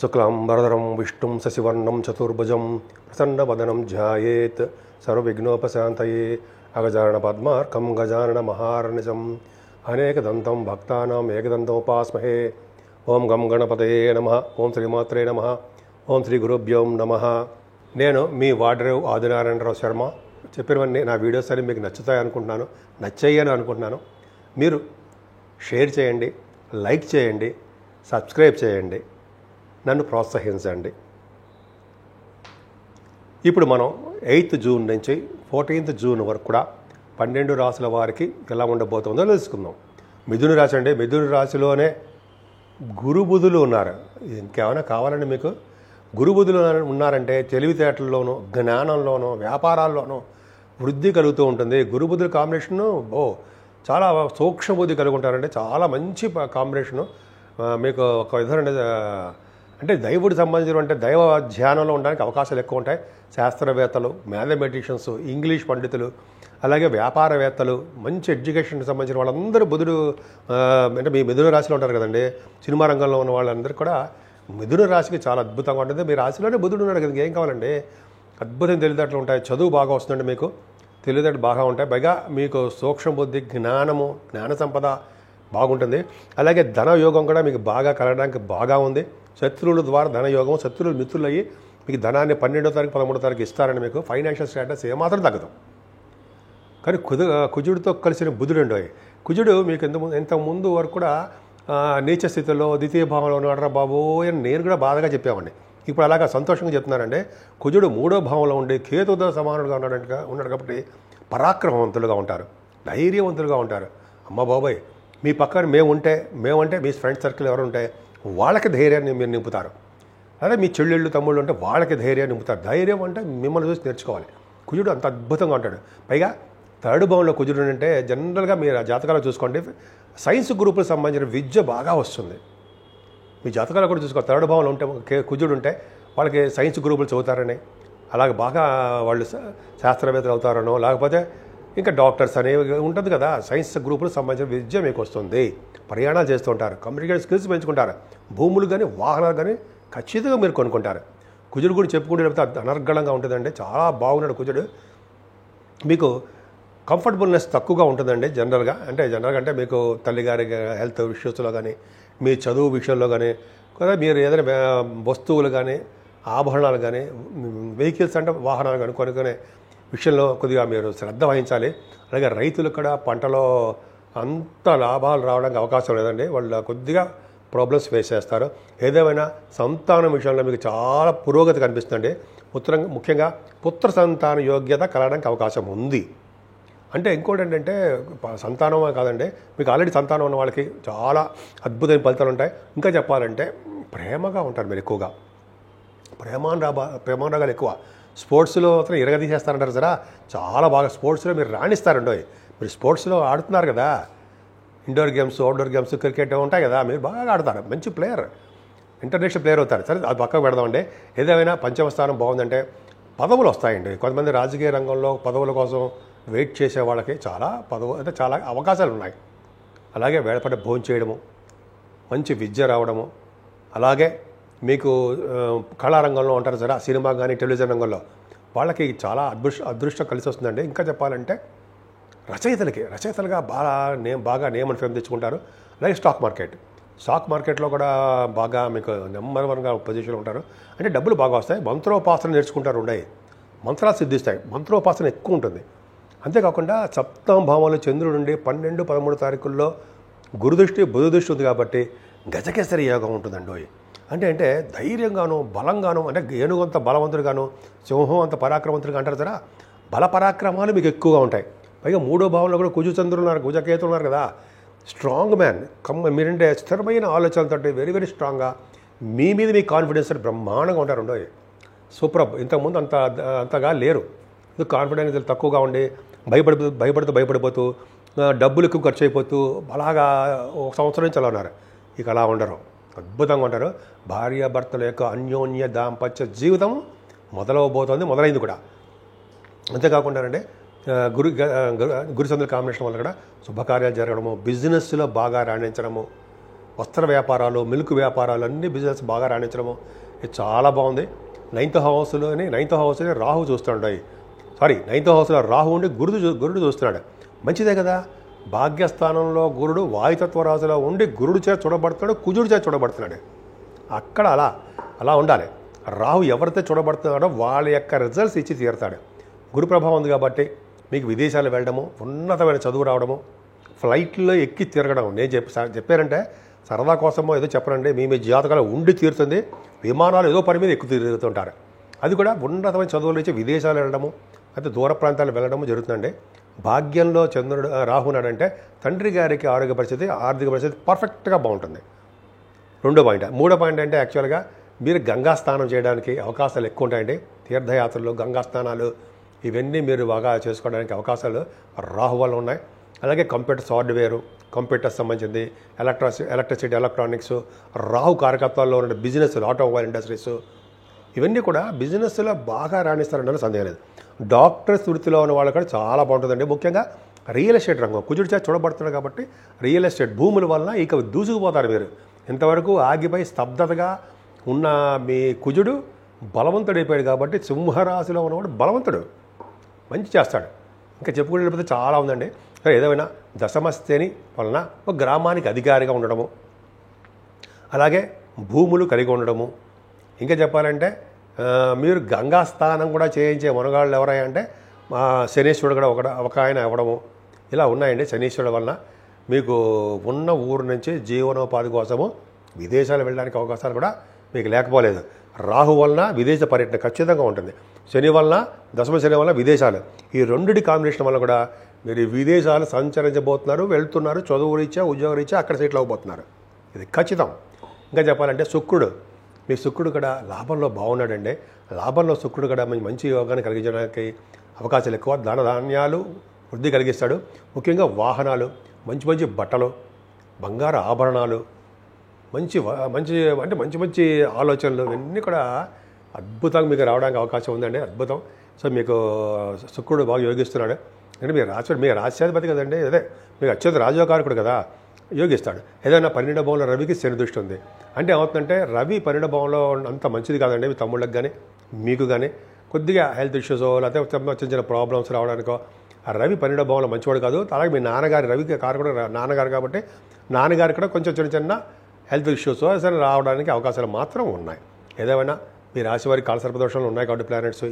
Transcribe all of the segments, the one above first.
శుక్లాంబరధరం విష్ణుం శశివర్ణం చతుర్భుజం ప్రసన్నవదనం ధ్యాయేత్ సర్వవిఘ్నోపశాంతయే అగజానన పద్మార్కం గజానన మహార్నిజం అనేకదంతం భక్తానాం ఏకదంతముపాస్మహే. ఓం గం గణపతయే నమః. ఓం శ్రీమాత్రే నమః. ఓం శ్రీ గురుభ్యోం నమః. నేను మీ వాడరేవు ఆదినారాయణరావు శర్మ. చెప్పినవన్నీ నా వీడియోస్ అని మీకు నచ్చుతాయి అనుకుంటున్నాను, నచ్చాయని అనుకుంటున్నాను. మీరు షేర్ చేయండి, లైక్ చేయండి, సబ్స్క్రైబ్ చేయండి, నన్ను ప్రోత్సహించండి. ఇప్పుడు మనం 8th జూన్ నుంచి 14th జూన్ వరకు కూడా 12 రాశుల వారికి ఎలా ఉండబోతుందో తెలుసుకుందాం. మిథున రాశి అండి. మిథున రాశిలోనే గురుబుధులు ఉన్నారు. ఇంకేమైనా కావాలండి మీకు? గురుబుధులు ఉన్నారంటే తెలివితేటల్లోనూ, జ్ఞానంలోనూ, వ్యాపారాల్లోనూ వృద్ధి కలుగుతూ ఉంటుంది. గురుబుధుల కాంబినేషను చాలా సూక్ష్మ బుద్ధి కలిగి ఉంటారంటే చాలా మంచి కాంబినేషను. మీకు ఒక విధంగా అంటే దైవుడికి సంబంధించిన అంటే దైవ ధ్యానంలో ఉండడానికి అవకాశాలు ఎక్కువ ఉంటాయి. శాస్త్రవేత్తలు, మ్యాథమెటిషియన్స్, ఇంగ్లీష్ పండితులు, అలాగే వ్యాపారవేత్తలు, మంచి ఎడ్యుకేషన్కి సంబంధించిన వాళ్ళందరూ బుధుడు అంటే మీ మిథున రాశిలో ఉంటారు కదండి. సినిమా రంగంలో ఉన్న వాళ్ళందరూ కూడా మిథున రాశికి చాలా అద్భుతంగా ఉంటుంది. మీ రాశిలోనే బుధుడు ఉన్నాడు కదా, ఏం కావాలండి? అద్భుతం తెలివితేటలు ఉంటాయి. చదువు బాగా వస్తుందండి, మీకు తెలివితేటలు బాగా ఉంటాయి. పైగా మీకు సూక్ష్మ బుద్ధి, జ్ఞానము, జ్ఞాన సంపద బాగుంటుంది. అలాగే ధనయోగం కూడా మీకు బాగా కలగడానికి బాగా ఉంది. శత్రువుల ద్వారా ధనయోగం, శత్రువులు మిత్రులు అయ్యి మీకు ధనాన్ని 12వ తారీఖు 13వ తారీఖు ఇస్తారని మీకు ఫైనాన్షియల్ స్టేటస్ ఏమాత్రం తగ్గదు. కానీ కుజుడితో కలిసిన బుధుడు అండి. కుజుడు మీకు ఇంతకుముందు వరకు కూడా నీచ స్థితిలో ద్వితీయ భావంలో ఉన్నాడరా బాబు అని నేను కూడా బాధగా చెప్పామండి. ఇప్పుడు అలాగా సంతోషంగా చెప్తున్నానంటే కుజుడు 3వ భావంలో ఉండి కేతుతో సమానుడుగా ఉన్నాడు కాబట్టి పరాక్రమవంతులుగా ఉంటారు, ధైర్యవంతులుగా ఉంటారు. అమ్మ బాబాయ్, మీ పక్కన మేమంటే మీ ఫ్రెండ్ సర్కిల్ ఎవరు ఉంటే వాళ్ళకి ధైర్యాన్ని మీరు నింపుతారు. అదే మీ చెల్లెళ్ళు తమ్ముళ్ళు ఉంటే వాళ్ళకి ధైర్యాన్ని నింపుతారు. ధైర్యం అంటే మిమ్మల్ని చూసి నేర్చుకోవాలి. కుజుడు అంత అద్భుతంగా ఉంటాడు. పైగా 3rd భావంలో కుజుడు అంటే జనరల్గా మీరు ఆ జాతకాలు చూసుకోండి, సైన్స్ గ్రూపులకు సంబంధించిన విద్య బాగా వస్తుంది. మీ జాతకాలు కూడా చూసుకో, 3rd భావంలో ఉంటే కుజుడు ఉంటే వాళ్ళకి సైన్స్ గ్రూపులు చదువుతారని, అలాగే బాగా వాళ్ళు శాస్త్రవేత్తలు అవుతారనో, లేకపోతే ఇంకా డాక్టర్స్ అనేవి ఉంటుంది కదా. సైన్స్ గ్రూపులకు సంబంధించిన విద్య మీకు వస్తుంది. ప్రయాణాలు చేస్తూ ఉంటారు, కమ్యూనికేషన్ స్కిల్స్ పెంచుకుంటారు, భూములు కానీ వాహనాలు కానీ ఖచ్చితంగా మీరు కొనుక్కుంటారు. కుజుడు గురించి చెప్పుకుంటే లేకపోతే అనర్గళంగా ఉంటుందండి. చాలా బాగున్నాడు కుజుడు. మీకు కంఫర్టబుల్నెస్ తక్కువగా ఉంటుందండి జనరల్గా. అంటే మీకు తల్లిగారి హెల్త్ ఇష్యూస్లో కానీ, మీ చదువు విషయంలో కానీ, కదా మీరు ఏదైనా వస్తువులు కానీ, ఆభరణాలు కానీ, వెహికల్స్ అంటే వాహనాలు కానీ కొనుక్కునే విషయంలో కొద్దిగా మీరు శ్రద్ధ వహించాలి. అలాగే రైతులకు కూడా పంటలో అంత లాభాలు రావడానికి అవకాశం లేదండి. వాళ్ళు కొద్దిగా ప్రాబ్లమ్స్ ఫేస్ చేస్తారు. ఏదేమైనా సంతానం విషయంలో మీకు చాలా పురోగతి కనిపిస్తుందండి. ముఖ్యంగా పుత్ర సంతాన యోగ్యత కలగడానికి అవకాశం ఉంది. అంటే ఇంకోటి ఏంటంటే సంతానమే కాదండి, మీకు ఆల్రెడీ సంతానం ఉన్న వాళ్ళకి చాలా అద్భుతమైన ఫలితాలు ఉంటాయి. ఇంకా చెప్పాలంటే ప్రేమగా ఉంటారు మీరు ఎక్కువగా. ప్రేమానురాగాలు ఎక్కువ. స్పోర్ట్స్లో అతను ఇరగదీసేస్తారంటారు సరే, చాలా బాగా స్పోర్ట్స్లో మీరు రాణిస్తారండి. మీరు స్పోర్ట్స్లో ఆడుతున్నారు కదా, indoor games, outdoor games, cricket ఉంటాయి కదా, మీరు బాగా ఆడతారు. మంచి ప్లేయర్, ఇంటర్నేషనల్ ప్లేయర్ అవుతారు. సరే, అది పక్కకు పెడదామండి. ఏదేమైనా పంచమ స్థానం బాగుందంటే పదవులు వస్తాయండి. కొంతమంది రాజకీయ రంగంలో పదవుల కోసం వెయిట్ చేసే వాళ్ళకి చాలా అవకాశాలు ఉన్నాయి. అలాగే వేళపడి భోజనం చేయడము, మంచి విద్య రావడము, అలాగే మీకు కళారంగంలో ఉంటారు సరే, సినిమా కానీ టెలివిజన్ రంగంలో వాళ్ళకి చాలా అదృష్టం కలిసి వస్తుందండి. ఇంకా చెప్పాలంటే రచయితలుగా బాగా నేమ్ అండ్ ఫేమ్ తెచ్చుకుంటారు. అలాగే స్టాక్ మార్కెట్లో కూడా బాగా మీకు నెంబర్ 1గా పొజిషన్లో ఉంటారు. అంటే డబ్బులు బాగా వస్తాయి. మంత్రోపాసన నేర్చుకుంటారు, మంత్రాలు సిద్ధిస్తాయి. మంత్రోపాసన ఎక్కువ ఉంటుంది. అంతేకాకుండా 7వ భావంలో చంద్రుడు నుండి 12, 13 తారీఖుల్లో గురుదృష్టి, బుధ దృష్టి ఉంది కాబట్టి గజకేసరి యోగం ఉంటుందండి. అంటే ధైర్యంగాను, బలంగాను, అంటే ఏనుగు అంత బలవంతుడుగాను, సింహం అంత పరాక్రమవంతుడిగా అంటారు కదా, బల పరాక్రమాలు మీకు ఎక్కువగా ఉంటాయి. పైగా 3వ భావంలో కూడా కుజచంద్రులు ఉన్నారు, కుజకేతులు ఉన్నారు కదా. Strong man. మీరంటే స్థిరమైన ఆలోచనలతో వెరీ వెరీ స్ట్రాంగ్గా మీ మీద మీ కాన్ఫిడెన్స్ బ్రహ్మాండంగా ఉంటారు. సూపర్. ఇంతకుముందు అంతగా లేరు. కాన్ఫిడెన్స్ తక్కువగా ఉండి భయపడిపోతూ డబ్బులు ఎక్కువ ఖర్చు అయిపోతూ అలాగా 1 సంవత్సరం నుంచి అలా ఉన్నారు. ఇక అలా ఉండరు, అద్భుతంగా ఉంటారు. భార్యాభర్తల యొక్క అన్యోన్య దాంపత్య జీవితం మొదలైంది కూడా. అంతేకాకుండా అంటే గురుచంద్రుల కాంబినేషన్ వల్ల కూడా శుభకార్యాలు జరగడము, బిజినెస్లో బాగా రాణించడము, వస్త్ర వ్యాపారాలు, మిల్క్ వ్యాపారాలు అన్ని బిజినెస్ బాగా రాణించడము ఇది చాలా బాగుంది. నైన్త్ హౌస్ని రాహు చూస్తున్నాడు. నైన్త్ హౌస్లో రాహు ఉండి గురుడు చూస్తున్నాడు. మంచిదే కదా. భాగ్యస్థానంలో గురుడు వాయుతత్వ రాశిలో ఉండి గురుడు చేత చూడబడుతున్నాడు, కుజుడు చేత చూడబడుతున్నాడు. అక్కడ అలా ఉండాలి. రాహు ఎవరైతే చూడబడుతున్నాడో వాళ్ళ యొక్క రిజల్ట్స్ ఇచ్చి తీరుతాడు. గురు ప్రభావం ఉంది కాబట్టి మీకు విదేశాలు వెళ్ళడము, ఉన్నతమైన చదువు రావడము, ఫ్లైట్లో ఎక్కి తిరగడం. నేను చెప్పారంటే సరదా కోసమో ఏదో చెప్పనండి, మీ జాతకాలు ఉండి తీరుతుంది. విమానాలు ఏదో పని మీద ఎక్కువ తిరుగుతుంటారు. అది కూడా ఉన్నతమైన చదువుల నుంచి విదేశాలు వెళ్ళడము, అయితే దూర ప్రాంతాలు వెళ్ళడము జరుగుతుందండి. భాగ్యంలో చంద్రుడు రాహు ఉన్నాడంటే తండ్రి గారికి ఆరోగ్య పరిస్థితి, ఆర్థిక పరిస్థితి పర్ఫెక్ట్గా బాగుంటుంది. రెండో పాయింట్. మూడో పాయింట్ అంటే యాక్చువల్గా మీరు గంగా స్నానం చేయడానికి అవకాశాలు ఎక్కువ ఉంటాయండి. తీర్థయాత్రలు, గంగా స్నానాలు ఇవన్నీ మీరు బాగా చేసుకోవడానికి అవకాశాలు రాహు వల్ల ఉన్నాయి. అలాగే కంప్యూటర్ సాఫ్ట్వేరు, కంప్యూటర్స్ సంబంధించింది, ఎలక్ట్రిసిటీ, ఎలక్ట్రానిక్స్, రాహు కారకత్వాల్లో ఉన్న బిజినెస్, ఆటోమొబైల్ ఇండస్ట్రీస్ ఇవన్నీ కూడా బిజినెస్లో బాగా రాణిస్తారన్న సందేహం లేదు. డాక్టర్స్ వృత్తిలో ఉన్న వాళ్ళు కూడా చాలా బాగుంటుందండి. ముఖ్యంగా రియల్ ఎస్టేట్ రంగం కుజుడు చేత చూడబడుతున్నాడు కాబట్టి రియల్ ఎస్టేట్ భూముల వలన ఇక దూసుకుపోతారు మీరు. ఇంతవరకు ఆగిపోయి స్తబ్దతగా ఉన్న మీ కుజుడు బలవంతుడైపోయాడు కాబట్టి సింహరాశిలో ఉన్నవాడు బలవంతుడు, మంచి చేస్తాడు. ఇంకా చెప్పుకునేటప్పుడు చాలా ఉందండి. ఏదైనా దశమస్థిని వలన ఒక గ్రామానికి అధికారిగా ఉండడము, అలాగే భూములు కలిగి ఉండడము, ఇంకా చెప్పాలంటే మీరు గంగా స్నానం కూడా చేయించే మునగాళ్ళు ఎవరయ్యా అంటే శనీశ్వరుడు కూడా ఒక ఆయన అవ్వడము, ఇలా ఉన్నాయండి. శనీశ్వరుడు వలన మీకు ఉన్న ఊరు నుంచి జీవనోపాధి కోసము విదేశాలు వెళ్ళడానికి అవకాశాలు కూడా మీకు లేకపోలేదు. రాహు వలన విదేశ పర్యటన ఖచ్చితంగా ఉంటుంది. శని వలన, దశమ శని వలన విదేశాలు, ఈ రెండిటి కాంబినేషన్ వల్ల కూడా మీరు విదేశాలు సంచరించబోతున్నారు, వెళ్తున్నారు. చదువు రీత్యా, ఉద్యోగ రీత్యా అక్కడ సెటిల్ అవ్వబోతున్నారు. ఇది ఖచ్చితం. ఇంకా చెప్పాలంటే మీ శుక్రుడు కూడా లాభంలో బాగున్నాడండి. లాభంలో శుక్రుడు కూడా మంచి యోగాన్ని కలిగించడానికి అవకాశాలు ఎక్కువ. ధాన్యాలు వృద్ధి కలిగిస్తాడు. ముఖ్యంగా వాహనాలు, మంచి బట్టలు, బంగారు ఆభరణాలు, మంచి ఆలోచనలు ఇవన్నీ కూడా అద్భుతంగా మీకు రావడానికి అవకాశం ఉందండి. అద్భుతం. సో మీకు శుక్రుడు బాగా యోగిస్తున్నాడు. అంటే మీ రాశ్యాధిపతి కదండి, అదే మీకు అత్యంత రాజయోగారకుడు కదా, యోగిస్తాడు. ఏదైనా 12వ భావంలో రవికి శని దృష్టి ఉంది అంటే ఏమవుతుందంటే రవి 12వ భావంలో అంత మంచిది కాదండి. మీ తమ్ముళ్ళకి కానీ మీకు కానీ కొద్దిగా హెల్త్ ఇష్యూస్ లేకపోతే చిన్న ప్రాబ్లమ్స్ రావడానికో ఆ రవి 12వ భావంలో మంచివాడు కాదు. అలాగే మీ నాన్నగారి రవికి కారకుడు నాన్నగారు కాబట్టి నాన్నగారికి కూడా కొంచెం చిన్న హెల్త్ ఇష్యూస్ అసలు రావడానికి అవకాశాలు మాత్రం ఉన్నాయి. ఏదేమైనా మీ రాశి వారికి కాలసర్పదోషాలు ఉన్నాయి కాబట్టి ప్లానెట్స్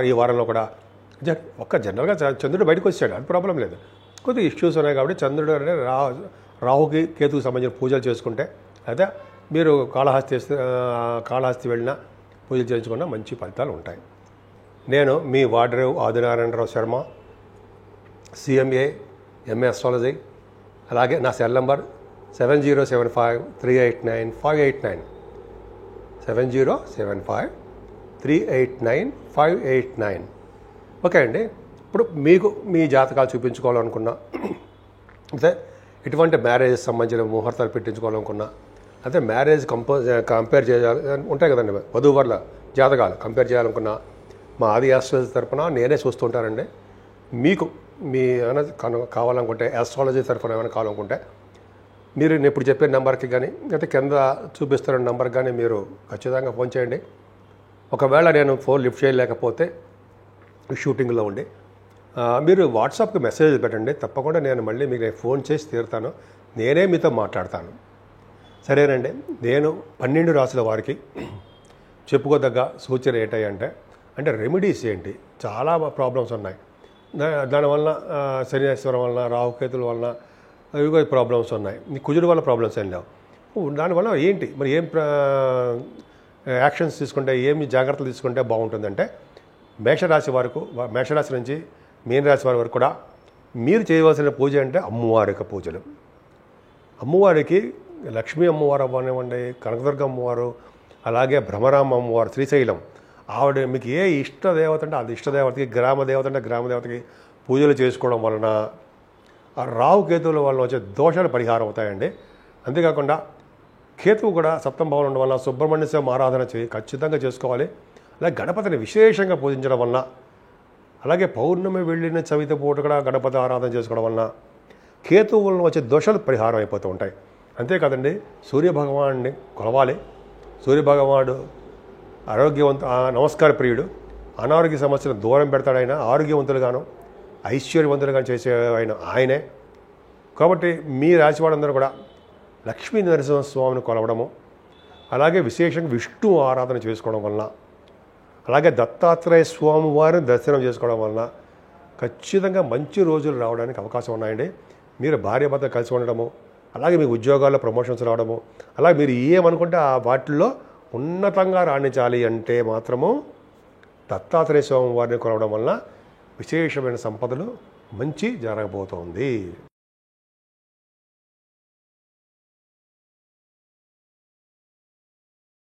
ఈ వారంలో కూడా జనరల్గా చంద్రుడు బయటకు వచ్చాడు, అది ప్రాబ్లం లేదు. కొద్దిగా ఇష్యూస్ ఉన్నాయి కాబట్టి చంద్రుడు అంటే రాహుకి కేతుకు సంబంధించిన పూజలు చేసుకుంటే అయితే మీరు కాళహస్తి వెళ్ళినా పూజలు చేయించుకున్నా మంచి ఫలితాలు ఉంటాయి. నేను మీ Vadarevu Adinarayana Rao Sharma, CMA, MA Astrology. అలాగే నా సెల్ నంబర్ 7075389589 7075389589. ఓకే అండి. ఇప్పుడు మీకు మీ జాతకాలు చూపించుకోవాలనుకున్నా, అయితే ఇటువంటి మ్యారేజ్ సంబంధించిన ముహూర్తాలు పెట్టించుకోవాలనుకున్నా, అయితే మ్యారేజ్ కంపేర్ చేయాలి ఉంటాయి కదండి, వధూవరుల జాతకాలు కంపేర్ చేయాలనుకున్నా మా ఆది ఆస్ట్రాలజీ తరఫున నేనే చూస్తుంటానండి. మీకు ఏమైనా కావాలనుకుంటే ఆస్ట్రాలజీ తరఫున ఏమైనా కావాలనుకుంటే మీరు నేను ఇప్పుడు చెప్పే నెంబర్కి కానీ అయితే కింద చూపిస్తున్న నెంబర్కి కానీ మీరు ఖచ్చితంగా ఫోన్ చేయండి. ఒకవేళ నేను ఫోన్ లిఫ్ట్ చేయలేకపోతే షూటింగ్లో ఉండి మీరు వాట్సాప్కి మెసేజ్ పెట్టండి. తప్పకుండా నేను మళ్ళీ మీకు ఫోన్ చేసి తీరుతాను, నేనే మీతో మాట్లాడతాను. సరేనండి. నేను 12 రాశుల వారికి చెప్పుకోదగ్గ సూచన ఏంటంటే అంటే రెమెడీస్ ఏంటి, చాలా ప్రాబ్లమ్స్ ఉన్నాయి. దానివల్ల శనీశ్వరం వలన, రాహుకేతుల వలన ఇవి ప్రాబ్లమ్స్ ఉన్నాయి. కుజుడు వల్ల ప్రాబ్లమ్స్ ఏం లేవు. దానివల్ల ఏంటి మరి ఏం యాక్షన్స్ తీసుకుంటే, ఏమి జాగ్రత్తలు తీసుకుంటే బాగుంటుందంటే మేషరాశి నుంచి మీన రాశి వారి వరకు కూడా మీరు చేయవలసిన పూజ అంటే అమ్మవారి యొక్క పూజలు. అమ్మవారికి లక్ష్మీ అమ్మవారు అవ్వనివ్వండి, కనకదుర్గ అమ్మవారు, అలాగే భ్రమరామ అమ్మవారు, శ్రీశైలం ఆవిడ మీకు ఏ ఇష్టదేవత అంటే అది ఇష్టదేవతకి, గ్రామదేవత అంటే గ్రామదేవతకి పూజలు చేసుకోవడం వలన రాహు కేతువుల వలన వచ్చే దోషాలు పరిహారం అవుతాయండి. అంతేకాకుండా కేతువు కూడా సప్తమ భావంలో ఉండడం వల్ల సుబ్రహ్మణ్య స్వామి ఆరాధన ఖచ్చితంగా చేసుకోవాలి. అలాగే గణపతిని విశేషంగా పూజించడం వలన, అలాగే పౌర్ణమి వెళ్ళిన చవితి పూట కూడా గణపతి ఆరాధన చేసుకోవడం వలన కేతువు వలన వచ్చే దోషాలు పరిహారం అయిపోతూ ఉంటాయి. అంతేకాదండి, సూర్యభగవాన్ని కొలవాలి. సూర్యభగవానుడు నమస్కార ప్రియుడు. అనారోగ్య సమస్యలు దూరం పెడతాడు ఆయన. ఆరోగ్యవంతులుగాను ఐశ్వర్యవంతులుగాను చేసే ఆయనే. కాబట్టి మీ రాశి వాళ్ళందరూ కూడా లక్ష్మీ నరసింహస్వామిని కొలవడము, అలాగే విశేషంగా విష్ణు ఆరాధన చేసుకోవడం వలన, అలాగే దత్తాత్రేయ స్వామి వారిని దర్శనం చేసుకోవడం వలన ఖచ్చితంగా మంచి రోజులు రావడానికి అవకాశం ఉన్నాయండి. మీరు భార్యాభర్త కలిసి ఉండడము, అలాగే మీ ఉద్యోగాల్లో ప్రమోషన్స్ రావడము, అలాగే మీరు ఏమనుకుంటే ఆ వాటిల్లో ఉన్నతంగా రాణించాలి అంటే మాత్రము దత్తాత్రేయ స్వామి వారిని కొలవడం వలన విశేషమైన సంపదలు మంచి జరగబోతోంది.